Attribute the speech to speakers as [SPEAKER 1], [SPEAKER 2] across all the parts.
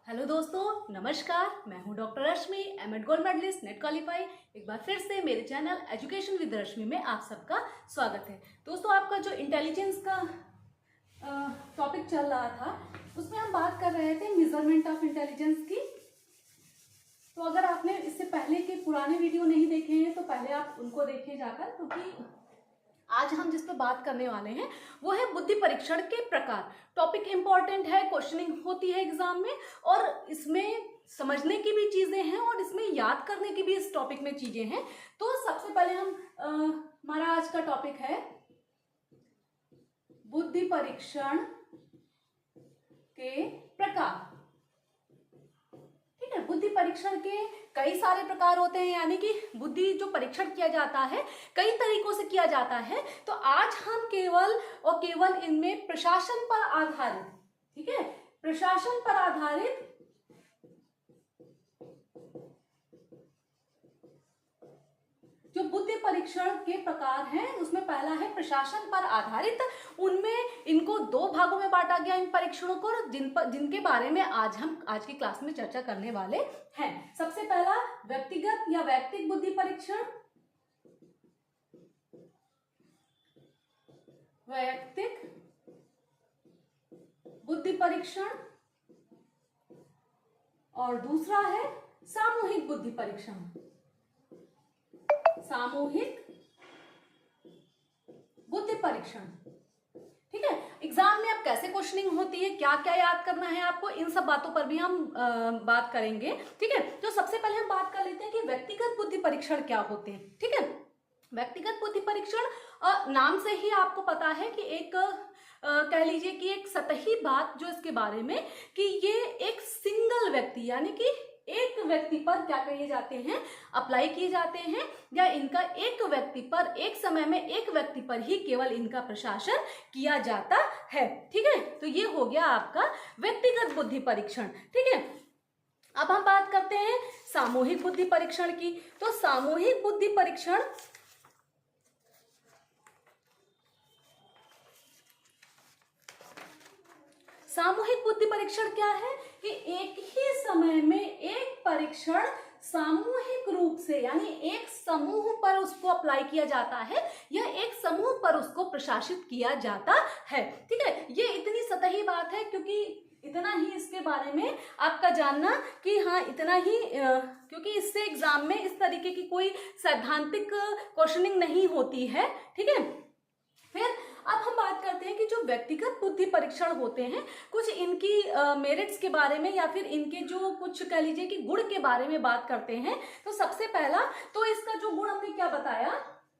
[SPEAKER 1] Hello दोस्तों, नमस्कार। मैं हूं doctor Rashmi, MEd gold medalist, NET qualify. एक बार फिर से मेरे चैनल एजुकेशन विद रश्मि में आप सबका स्वागत है। दोस्तों, आपका जो इंटेलिजेंस का टॉपिक चल रहा था उसमें हम बात कर रहे थे मेजरमेंट ऑफ इंटेलिजेंस की। तो अगर आपने इससे पहले के पुराने वीडियो नहीं देखे हैं तो पहले आप उनको देखें जाकर, क्योंकि आज हम जिस पर बात करने वाले हैं वो है बुद्धि परीक्षण के प्रकार। टॉपिक इंपॉर्टेंट है, क्वेश्चनिंग होती है एग्जाम में, और इसमें समझने की भी चीजें हैं और इसमें याद करने की भी इस टॉपिक में चीजें हैं। तो सबसे पहले हम हमारा आज का टॉपिक है बुद्धि परीक्षण के प्रकार। ठीक है, बुद्धि परीक्षण के कई सारे प्रकार होते हैं, यानी कि बुद्धि जो परीक्षण किया जाता है कई तरीकों से किया जाता है। तो आज हम केवल और केवल इनमें प्रशासन पर आधारित, ठीक है, प्रशासन पर आधारित जो बुद्धि परीक्षण के प्रकार हैं उसमें पहला है प्रशासन पर आधारित। उनमें इनको दो भागों में बांटा गया इन परीक्षणों को, जिनके बारे में आज की क्लास में चर्चा करने वाले हैं। सबसे पहला व्यक्तिगत या वैयक्तिक बुद्धि परीक्षण, वैयक्तिक बुद्धि परीक्षण, और दूसरा है सामूहिक बुद्धि परीक्षण, सामूहिक बुद्धि परीक्षण। ठीक है, एग्जाम में अब कैसे क्वेश्चनिंग होती है, क्या क्या याद करना है आपको, इन सब बातों पर भी हम बात करेंगे। ठीक है, तो सबसे पहले हम बात कर लेते हैं कि व्यक्तिगत बुद्धि परीक्षण क्या होते हैं। ठीक है, व्यक्तिगत बुद्धि परीक्षण नाम से ही आपको पता है कि एक कह लीजिए कि एक सतही बात जो इसके बारे में कि ये एक सिंगल व्यक्ति यानी कि एक व्यक्ति पर क्या किए जाते हैं, अप्लाई किए जाते हैं, या इनका एक व्यक्ति पर एक समय में एक व्यक्ति पर ही केवल इनका प्रशासन किया जाता है। ठीक है, तो ये हो गया आपका व्यक्तिगत बुद्धि परीक्षण। ठीक है, अब हम बात करते हैं सामूहिक बुद्धि परीक्षण की। तो सामूहिक बुद्धि परीक्षण सामूहिक बुद्धि परीक्षण क्या है कि एक ही समय में एक परीक्षण सामूहिक रूप से यानी एक समूह पर उसको अप्लाई किया जाता है या एक समूह पर उसको प्रशासित किया जाता है। ठीक है, ये इतनी सतही बात है क्योंकि इतना ही इसके बारे में आपका जानना कि हाँ इतना ही, क्योंकि इससे एग्जाम में इस तरीके की कोई सैद्धांतिक क्वेश्चनिंग नहीं होती है। ठीक है, फिर अब हम बात करते हैं कि जो व्यक्तिगत बुद्धि परीक्षण होते हैं कुछ इनकी मेरिट्स के बारे में या फिर इनके जो कुछ कह लीजिए कि गुण के बारे में बात करते हैं। तो सबसे पहला तो इसका जो गुण हमने क्या बताया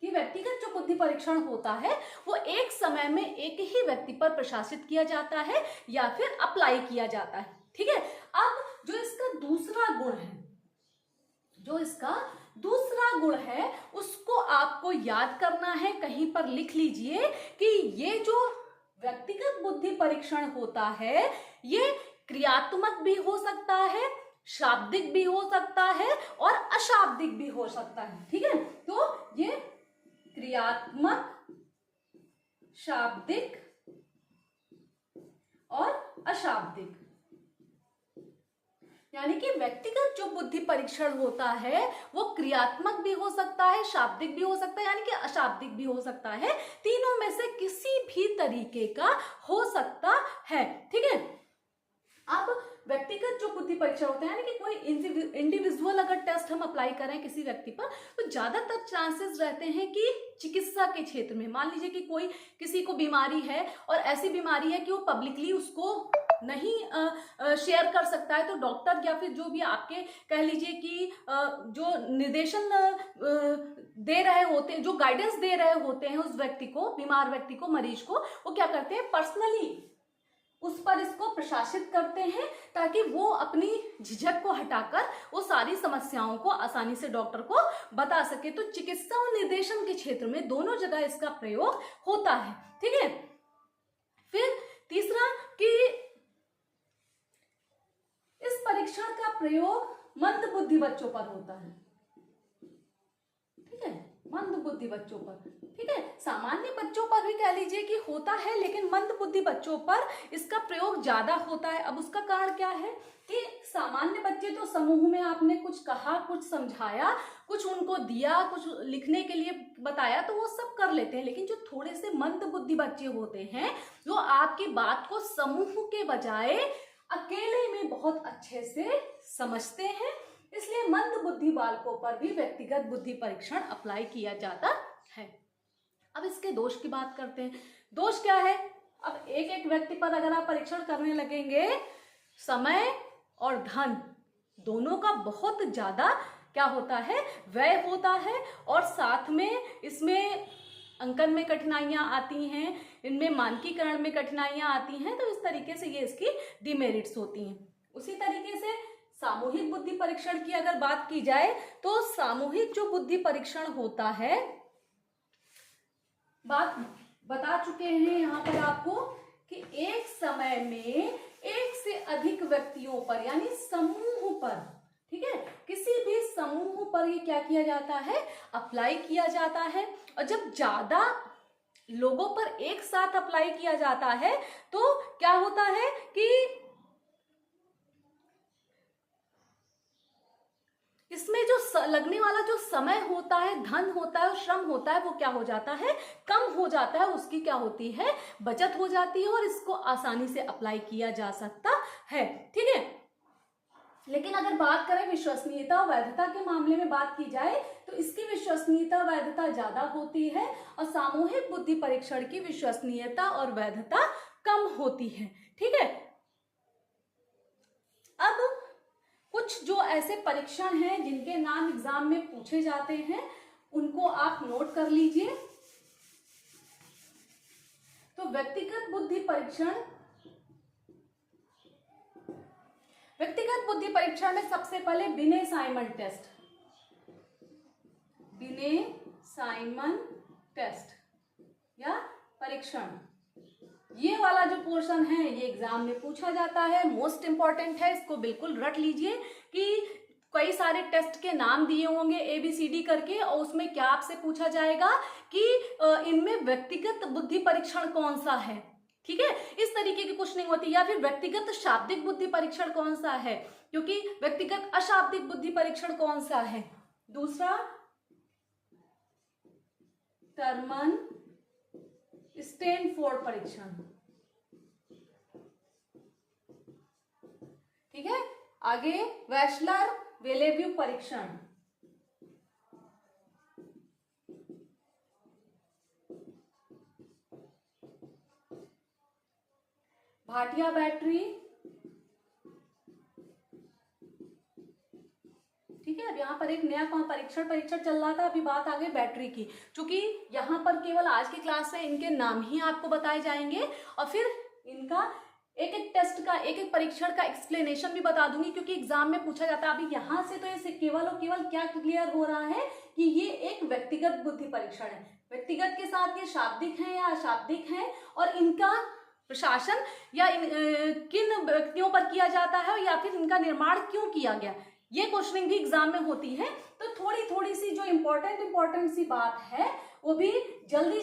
[SPEAKER 1] कि व्यक्तिगत जो बुद्धि परीक्षण होता है वो एक समय में एक ही व्यक्ति पर प्रशासित किया जाता है या फिर अप्लाई किया जाता है। ठीक है, अब जो इसका दूसरा गुण है, जो इसका दूसरा गुण है उसको आपको याद करना है, कहीं पर लिख लीजिए कि ये जो व्यक्तिगत बुद्धि परीक्षण होता है ये क्रियात्मक भी हो सकता है, शाब्दिक भी हो सकता है और अशाब्दिक भी हो सकता है। ठीक है, तो ये क्रियात्मक, शाब्दिक और अशाब्दिक, यानी कि व्यक्तिगत जो बुद्धि परीक्षण होता है वो क्रियात्मक भी हो सकता है, शाब्दिक भी हो सकता है, यानी कि अशाब्दिक भी हो सकता है। तीनों में से किसी भी तरीके का हो सकता है। ठीक है, अब व्यक्तिगत जो बुद्धि परीक्षण होते हैं यानी कि कोई इंडिविजुअल अगर टेस्ट हम अप्लाई करें किसी व्यक्ति पर तो ज्यादातर चांसेस रहते हैं कि चिकित्सा के क्षेत्र में, मान लीजिए कि कोई किसी को बीमारी है और ऐसी बीमारी है कि वो पब्लिकली उसको नहीं शेयर कर सकता है, तो डॉक्टर या फिर जो भी आपके कह लीजिए कि जो निर्देशन दे रहे होते हैं, जो गाइडेंस दे रहे होते हैं उस व्यक्ति को, बीमार व्यक्ति को, मरीज को, वो क्या करते हैं पर्सनली उस पर इसको प्रशासित करते हैं ताकि वो अपनी झिझक को हटाकर वो सारी समस्याओं को आसानी से डॉक्टर को बता सके। तो चिकित्सा और निर्देशन के क्षेत्र में दोनों जगह इसका प्रयोग होता है। ठीक है, फिर तीसरा कि इस परीक्षण का प्रयोग मंद बुद्धि बच्चों पर होता है। ठीक है, मंद बुद्धि बच्चों पर, ठीक है। सामान्य बच्चों पर भी कह लीजिए कि होता है, लेकिन मंद बुद्धि बच्चों पर इसका प्रयोग ज्यादा होता है। अब उसका कारण क्या है कि सामान्य बच्चे तो समूह में आपने कुछ कहा, कुछ समझाया, कुछ उनको दिया, कुछ लिखने के लिए बताया, तो वो सब कर लेते हैं। लेकिन जो थोड़े से मंद बुद्धि बच्चे होते हैं, वो आपकी बात को समूह के बजाय अकेले में बहुत अच्छे से समझते हैं। इसलिए मंद बुद्धि बालकों पर भी व्यक्तिगत बुद्धि परीक्षण अप्लाई किया जाता है। अब इसके दोष की बात करते हैं। दोष क्या है? अब एक एक व्यक्ति पर अगर आप परीक्षण करने लगेंगे, समय और धन दोनों का बहुत ज्यादा क्या होता है, व्यय होता है। और साथ में इसमें अंकन में कठिनाइयां आती हैं, इनमें मानकीकरण में कठिनाइयां आती हैं। तो इस तरीके से ये इसकी डिमेरिट्स होती हैं। उसी तरीके से सामूहिक बुद्धि परीक्षण की अगर बात की जाए, तो सामूहिक जो बुद्धि परीक्षण होता है, बात बता चुके हैं यहाँ पर आपको कि एक समय में एक से अधिक व्यक्तियों पर यानी समूह पर, ठीक है, किसी भी समूह पर ये क्या किया जाता है, अप्लाई किया जाता है। और जब ज्यादा लोगों पर एक साथ अप्लाई किया जाता है तो क्या होता है कि इसमें जो लगने वाला जो समय होता है, धन होता है और श्रम होता है, वो क्या हो जाता है, कम हो जाता है। उसकी क्या होती है, बचत हो जाती है और इसको आसानी से अप्लाई किया जा सकता है, ठीक है। लेकिन अगर बात करें विश्वसनीयता और वैधता के मामले में बात की जाए, तो इसकी विश्वसनीयता वैधता ज्यादा होती है और सामूहिक बुद्धि परीक्षण की विश्वसनीयता और वैधता कम होती है, ठीक है। अब कुछ जो ऐसे परीक्षण हैं जिनके नाम एग्जाम में पूछे जाते हैं, उनको आप नोट कर लीजिए। तो व्यक्तिगत बुद्धि परीक्षण, व्यक्तिगत बुद्धि परीक्षण में सबसे पहले बिने साइमन टेस्ट, बिने साइमन टेस्ट या परीक्षण, ये वाला जो पोर्शन है ये एग्जाम में पूछा जाता है, मोस्ट इंपॉर्टेंट है। इसको बिल्कुल रट लीजिए कि कई सारे टेस्ट के नाम दिए होंगे ABCD करके, और उसमें क्या आपसे पूछा जाएगा कि इनमें व्यक्तिगत बुद्धि परीक्षण कौन सा है, ठीक है। इस तरीके की क्वेश्चनिंग होती है। या फिर व्यक्तिगत शाब्दिक बुद्धि परीक्षण कौन सा है, क्योंकि व्यक्तिगत अशाब्दिक बुद्धि परीक्षण कौन सा है। दूसरा टर्मन स्टैनफोर्ड परीक्षण, ठीक है। आगे वेशलर वेलेव्यू परीक्षण, भाटिया बैटरी, ठीक है। अब यहाँ पर एक नया परीक्षण चल रहा था, अभी बात आ गई बैटरी की। क्योंकि यहाँ पर केवल आज की क्लास में इनके नाम ही आपको बताए जाएंगे और फिर इनका एक एक टेस्ट का, एक एक परीक्षण का एक्सप्लेनेशन भी बता दूंगी, क्योंकि एग्जाम में पूछा जाता है। अभी यहाँ से तो ये केवल और केवल क्या क्लियर हो रहा है कि ये एक व्यक्तिगत बुद्धि परीक्षण है। व्यक्तिगत के साथ ये शाब्दिक है या अशाब्दिक है, और इनका प्रशासन या किन व्यक्तियों पर किया जाता है, या फिर इनका निर्माण क्यों किया गया, ये क्वेश्चनिंग भी एग्जाम में होती है। तो थोड़ी सी जो इम्पोर्टेंट सी बात है, वो भी जल्दी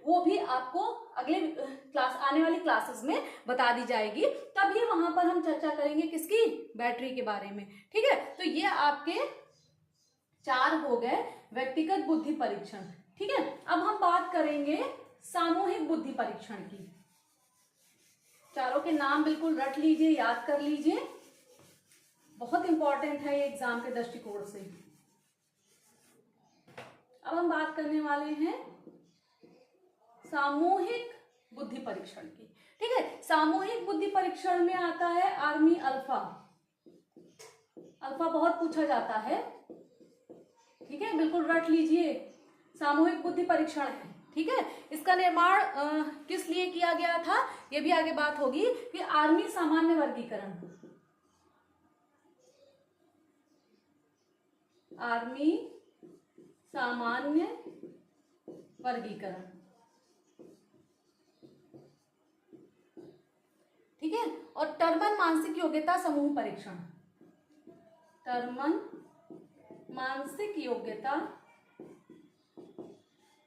[SPEAKER 1] वो भी आपको अगले क्लास, आने वाली क्लासेस में बता दी जाएगी। तभी वहां पर हम चर्चा करेंगे किसकी, बैटरी के बारे में, ठीक है। तो ये आपके 4 हो गए व्यक्तिगत बुद्धि परीक्षण, ठीक है। अब हम बात करेंगे सामूहिक बुद्धि परीक्षण की। चारों के नाम बिल्कुल रट लीजिए, याद कर लीजिए, बहुत इंपॉर्टेंट है ये एग्जाम के दृष्टिकोण से। अब हम बात करने वाले हैं सामूहिक बुद्धि परीक्षण की, ठीक है। सामूहिक बुद्धि परीक्षण में आता है आर्मी अल्फा। अल्फा बहुत पूछा जाता है, ठीक है, बिल्कुल रट लीजिए। सामूहिक बुद्धि परीक्षण है, ठीक है। इसका निर्माण किस लिए किया गया था, ये भी आगे बात होगी कि आर्मी सामान्य वर्गीकरण, आर्मी सामान्य वर्गीकरण, ठीक है। और टर्मन मानसिक योग्यता समूह परीक्षण, टर्मन मानसिक योग्यता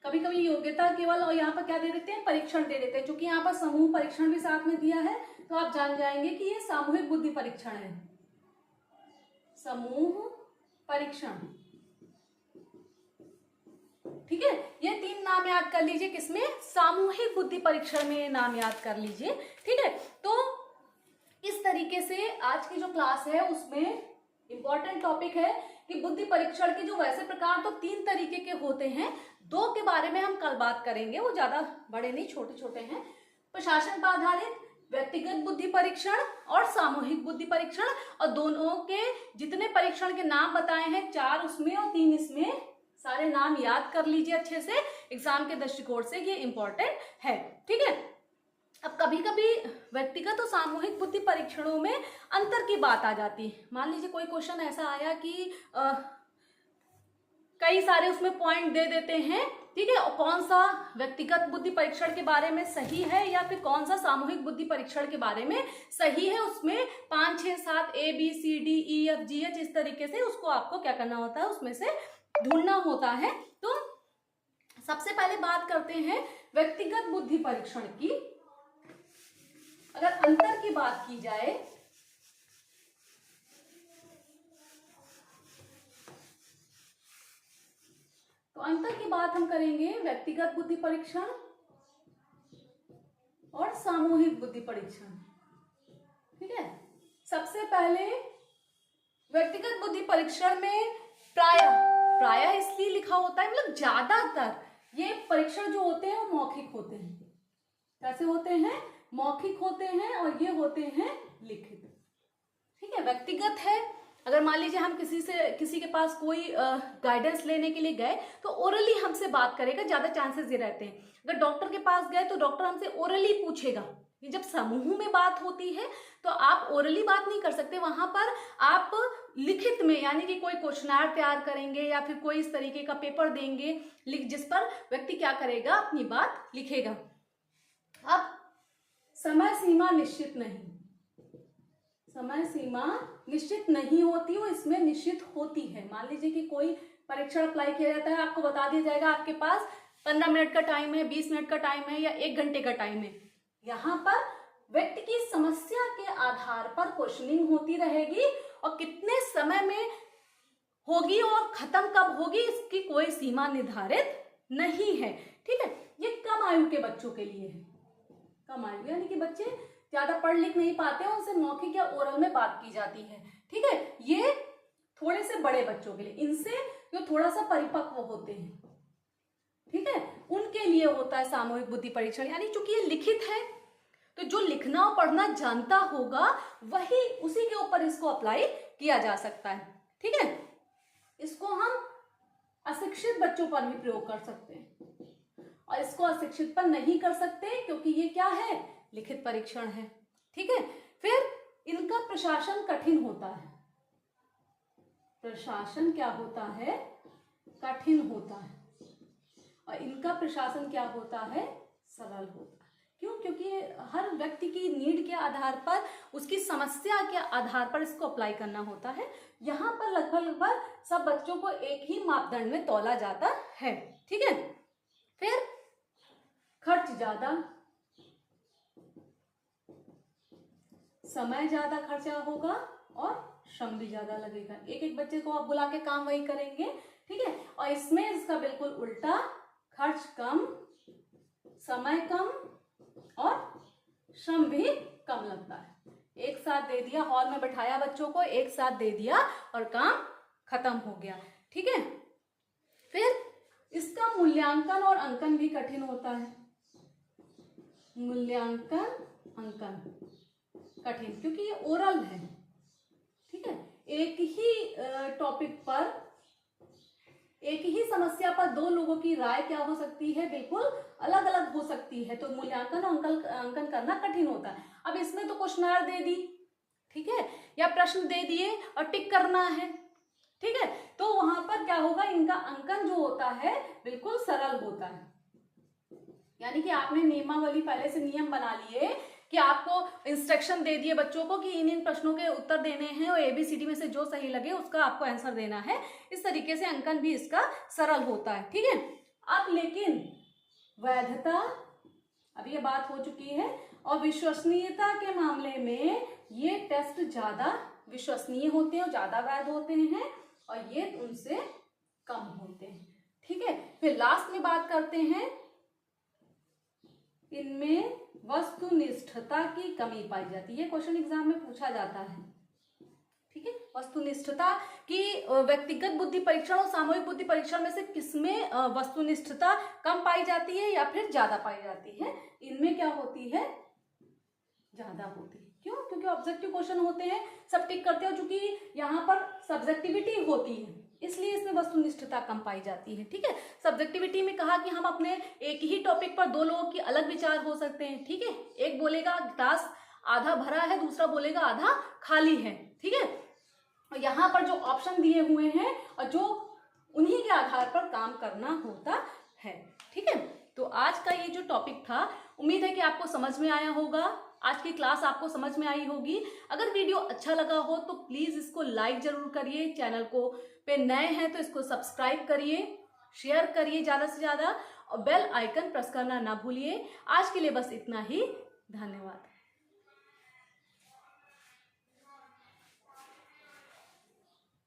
[SPEAKER 1] कभी कभी योग्यता केवल, और यहाँ पर क्या दे देते हैं, परीक्षण दे देते हैं। क्योंकि यहाँ पर समूह परीक्षण भी साथ में दिया है, तो आप जान जाएंगे कि ये सामूहिक बुद्धि परीक्षण है, समूह परीक्षण। ठीक है, ये 3 नाम याद कर लीजिए, किसमें, सामूहिक बुद्धि परीक्षण में नाम याद कर लीजिए। ठीक है, तो इस तरीके से आज की जो क्लास है उसमें इंपॉर्टेंट टॉपिक है कि बुद्धि परीक्षण के जो वैसे प्रकार तो 3 तरीके के होते हैं, 2 के बारे में हम कल बात करेंगे, वो ज्यादा बड़े नहीं, छोटे छोटे हैं। प्रशासन पर आधारित व्यक्तिगत बुद्धि परीक्षण और सामूहिक बुद्धि परीक्षण, और दोनों के जितने परीक्षण के नाम बताए हैं, 4 उसमें और 3 इसमें, सारे नाम याद कर लीजिए अच्छे से, एग्जाम के दृष्टिकोण से ये इंपॉर्टेंट है। ठीक है, अब कभी कभी व्यक्तिगत और सामूहिक बुद्धि परीक्षणों में अंतर की बात आ जाती है। मान लीजिए कोई क्वेश्चन ऐसा आया कि कई सारे उसमें पॉइंट दे देते हैं, ठीक है, और कौन सा व्यक्तिगत बुद्धि परीक्षण के बारे में सही है या फिर कौन सा सामूहिक बुद्धि परीक्षण के बारे में सही है, उसमें 5, 6, 7 A B C D E F G H इस तरीके से उसको आपको क्या करना होता है, उसमें से ढूंढना होता है। तो सबसे पहले बात करते हैं व्यक्तिगत बुद्धि परीक्षण की। अगर अंतर की बात की जाए तो अंतर की बात हम करेंगे व्यक्तिगत बुद्धि परीक्षण और सामूहिक बुद्धि परीक्षण। ठीक है, सबसे पहले व्यक्तिगत बुद्धि परीक्षण में प्रायः इसलिए लिखा होता है, मतलब ज्यादातर ये परीक्षण जो होते हैं वो मौखिक होते हैं। कैसे होते हैं, मौखिक होते हैं, और ये होते हैं लिखित। ठीक है, व्यक्तिगत है, अगर मान लीजिए हम किसी के पास कोई गाइडेंस लेने के लिए गए तो ओरली हमसे बात करेगा, ज्यादा चांसेस ये रहते हैं। अगर डॉक्टर के पास गए तो डॉक्टर हमसे ओरली पूछेगा। ये जब समूह में बात होती है तो आप ओरली बात नहीं कर सकते, वहां पर आप लिखित में, यानी कि कोई क्वेश्चनर तैयार करेंगे या फिर कोई इस तरीके का पेपर देंगे जिस पर व्यक्ति क्या करेगा, अपनी बात लिखेगा। अब समय सीमा निश्चित नहीं, समय सीमा निश्चित नहीं होती, वो इसमें निश्चित होती है। मान लीजिए कि कोई परीक्षण अप्लाई किया जाता है, आपको बता दिया जाएगा आपके पास 15 मिनट का टाइम है, 20 मिनट का टाइम है या 1 घंटे का टाइम है। यहाँ पर व्यक्ति की समस्या के आधार पर क्वेश्चनिंग होती रहेगी, और कितने समय में होगी और खत्म कब होगी इसकी कोई सीमा निर्धारित नहीं है। ठीक है, ये कम आयु के बच्चों के लिए है। कम आयु यानी कि बच्चे ज्यादा पढ़ लिख नहीं पाते हैं, उनसे मौखिक या ओरल में बात की जाती है। ठीक है, ये थोड़े से बड़े बच्चों के लिए, इनसे जो थोड़ा सा परिपक्व होते हैं, ठीक है, उनके लिए होता है सामूहिक बुद्धि परीक्षण। यानी चूंकि ये लिखित है तो जो लिखना और पढ़ना जानता होगा वही, उसी के ऊपर इसको अप्लाई किया जा सकता है। ठीक है, इसको हम अशिक्षित बच्चों पर भी प्रयोग कर सकते हैं, और इसको अशिक्षित पर नहीं कर सकते, क्योंकि ये क्या है, लिखित परीक्षण है। ठीक है, फिर इनका प्रशासन कठिन होता है। प्रशासन क्या होता है, कठिन होता है, और इनका प्रशासन क्या होता है, सरल होता है। क्यों, क्योंकि हर व्यक्ति की नीड के आधार पर, उसकी समस्या के आधार पर इसको अप्लाई करना होता है। यहाँ पर लगभग सब बच्चों को एक ही मापदंड में तौला जाता है। ठीक है, फिर खर्च ज्यादा, समय ज्यादा खर्चा होगा और श्रम भी ज्यादा लगेगा। एक बच्चे को आप बुला के काम वही करेंगे। ठीक है, और इसमें इसका बिल्कुल उल्टा, खर्च कम, समय कम और श्रम भी कम लगता है। एक साथ दे दिया, हॉल में बैठाया बच्चों को, एक साथ दे दिया और काम खत्म हो गया। ठीक है, फिर इसका मूल्यांकन और अंकन भी कठिन होता है। मूल्यांकन, अंकन कठिन, क्योंकि ये ओरल है। ठीक है, एक ही टॉपिक पर, एक ही समस्या पर 2 लोगों की राय क्या हो सकती है, बिल्कुल अलग अलग हो सकती है। तो मूल्यांकन और अंकन करना कठिन होता है। अब इसमें तो क्वेश्चनर दे दी, ठीक है, या प्रश्न दे दिए और टिक करना है। ठीक है, तो वहां पर क्या होगा, इनका अंकन जो होता है बिल्कुल सरल होता है। यानी कि आपने नियमावली पहले से नियम बना लिए कि आपको इंस्ट्रक्शन दे दिए बच्चों को कि इन प्रश्नों के उत्तर देने हैं और ABCD में से जो सही लगे उसका आपको आंसर देना है। इस तरीके से अंकन भी इसका सरल होता है। ठीक है, अब लेकिन वैधता, अब ये बात हो चुकी है, और विश्वसनीयता के मामले में ये टेस्ट ज्यादा विश्वसनीय होते हैं और ज्यादा वैध होते हैं, और ये उनसे कम होते हैं। ठीक है, फिर लास्ट में बात करते हैं, इनमें वस्तुनिष्ठता की कमी पाई जाती है। क्वेश्चन एग्जाम में पूछा जाता है। ठीक है, वस्तुनिष्ठता की व्यक्तिगत बुद्धि परीक्षण और सामूहिक बुद्धि परीक्षण में से किसमें वस्तुनिष्ठता कम पाई जाती है या फिर ज्यादा पाई जाती है? इनमें क्या होती है? ज्यादा होती है। क्यों? क्योंकि ऑब्जेक्टिव क्वेश्चन होते हैं, सब टिक करते हो, चूंकि यहाँ पर सब्जेक्टिविटी होती है इसलिए इसमें वस्तुनिष्ठता कम पाई जाती है। ठीक है, सब्जेक्टिविटी में कहा कि हम अपने एक ही टॉपिक पर दो लोगों की अलग विचार हो सकते हैं। ठीक है, एक बोलेगा ग्लास आधा भरा है, दूसरा बोलेगा आधा खाली है। ठीक है, और यहाँ पर जो ऑप्शन दिए हुए हैं और जो उन्हीं के आधार पर काम करना होता है। ठीक है, तो आज का ये जो टॉपिक था, उम्मीद है कि आपको समझ में आया होगा, आज की क्लास आपको समझ में आई होगी। अगर वीडियो अच्छा लगा हो तो प्लीज इसको लाइक जरूर करिए, चैनल को पे नए हैं तो इसको सब्सक्राइब करिए, शेयर करिए ज्यादा से ज्यादा, और बेल आइकन प्रेस करना ना भूलिए। आज के लिए बस इतना ही, धन्यवाद।